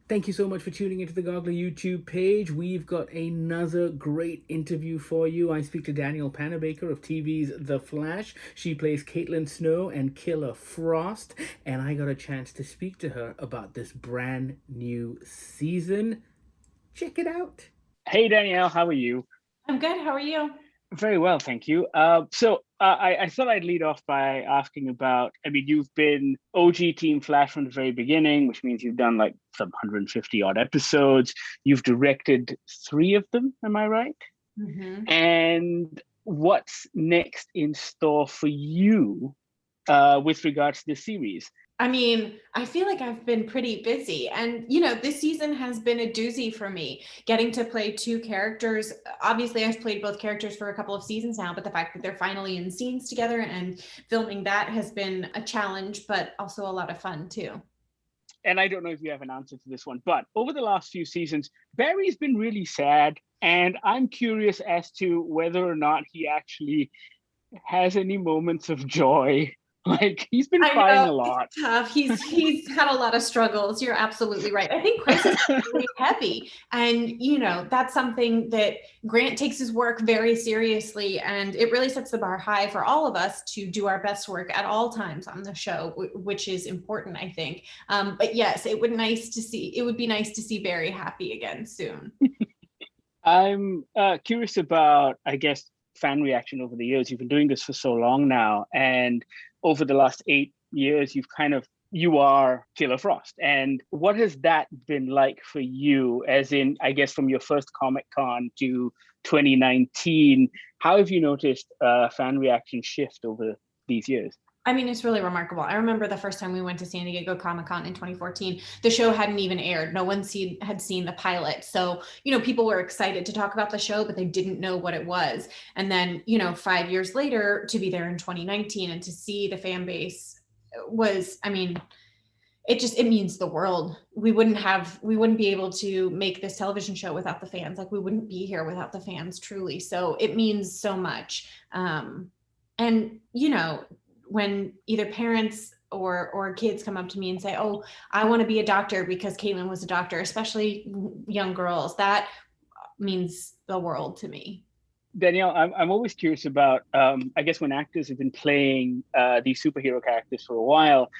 Thank you so much for tuning into the Goggler YouTube page. We've got another great interview for you. I speak to Danielle Panabaker of TV's The Flash. She plays Caitlin Snow and Killer Frost, and I got a chance to speak to her about this brand new season. Check it out. Hey Danielle, how are you? I'm good. How are you? Very well, thank you. I thought I'd lead off by asking about, I mean, you've been OG Team Flash from the very beginning, which means you've done like some 150 odd episodes. You've directed three of them, am I right? Mm-hmm. And what's next in store for you with regards to the series? I mean, I feel like I've been pretty busy. And, this season has been a doozy for me. Getting to play two characters. Obviously, I've played both characters for a couple of seasons now, but the fact that they're finally in scenes together and filming that has been a challenge, but also a lot of fun too. And I don't know if you have an answer to this one, but over the last few seasons, Barry's been really sad. And I'm curious as to whether or not he actually has any moments of joy. Like he's been I crying know a lot. it's tough. He's had a lot of struggles. You're absolutely right. I think Crisis is really heavy, and that's something that Grant takes his work very seriously, and it really sets the bar high for all of us to do our best work at all times on the show, which is important, I think. But yes, it would nice to see. It would be nice to see Barry happy again soon. I'm curious about, I guess, fan reaction over the years. You've been doing this for so long now, and over the last 8 years, you are Killer Frost. And what has that been like for you? As in, I guess from your first Comic Con to 2019, how have you noticed fan reaction shift over these years? I mean, it's really remarkable. I remember the first time we went to San Diego Comic-Con in 2014, the show hadn't even aired. No one had seen the pilot. So, people were excited to talk about the show, but they didn't know what it was. And then, 5 years later to be there in 2019 and to see the fan base was, I mean, it means the world. We wouldn't be able to make this television show without the fans. Like we wouldn't be here without the fans, truly. So it means so much. And when either parents or kids come up to me and say, "Oh, I want to be a doctor because Caitlin was a doctor," especially young girls, that means the world to me. Danielle, I'm always curious about, I guess, when actors have been playing these superhero characters for a while.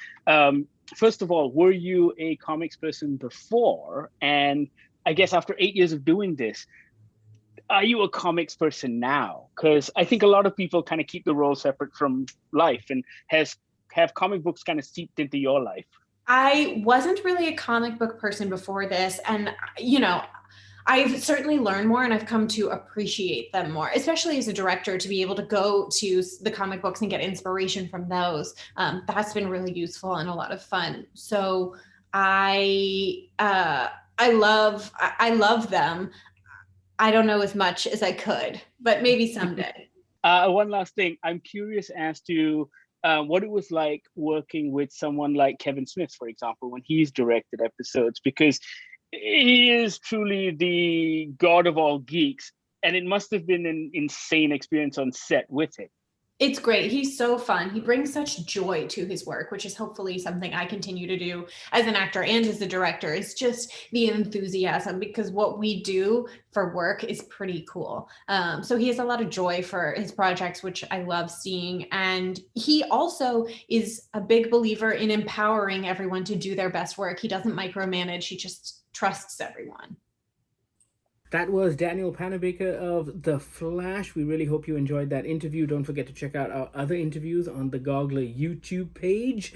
First of all, were you a comics person before? And I guess after 8 years of doing this, are you a comics person now? Because I think a lot of people kind of keep the role separate from life, and have comic books kind of seeped into your life? I wasn't really a comic book person before this. And, I've certainly learned more and I've come to appreciate them more, especially as a director, to be able to go to the comic books and get inspiration from those. That's been really useful and a lot of fun. So I love them. I don't know as much as I could, but maybe someday. One last thing, I'm curious as to what it was like working with someone like Kevin Smith, for example, when he's directed episodes, because he is truly the god of all geeks, and it must have been an insane experience on set with him. It's great. He's so fun. He brings such joy to his work, which is hopefully something I continue to do as an actor and as a director. It's just the enthusiasm, because what we do for work is pretty cool. So he has a lot of joy for his projects, which I love seeing. And he also is a big believer in empowering everyone to do their best work. He doesn't micromanage. He just trusts everyone. That was Danielle Panabaker of The Flash. We really hope you enjoyed that interview. Don't forget to check out our other interviews on the Goggler YouTube page.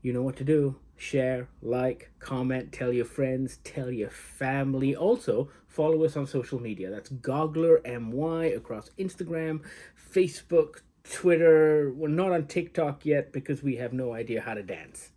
You know what to do. Share, like, comment, tell your friends, tell your family. Also, follow us on social media. That's Goggler MY across Instagram, Facebook, Twitter. We're not on TikTok yet because we have no idea how to dance.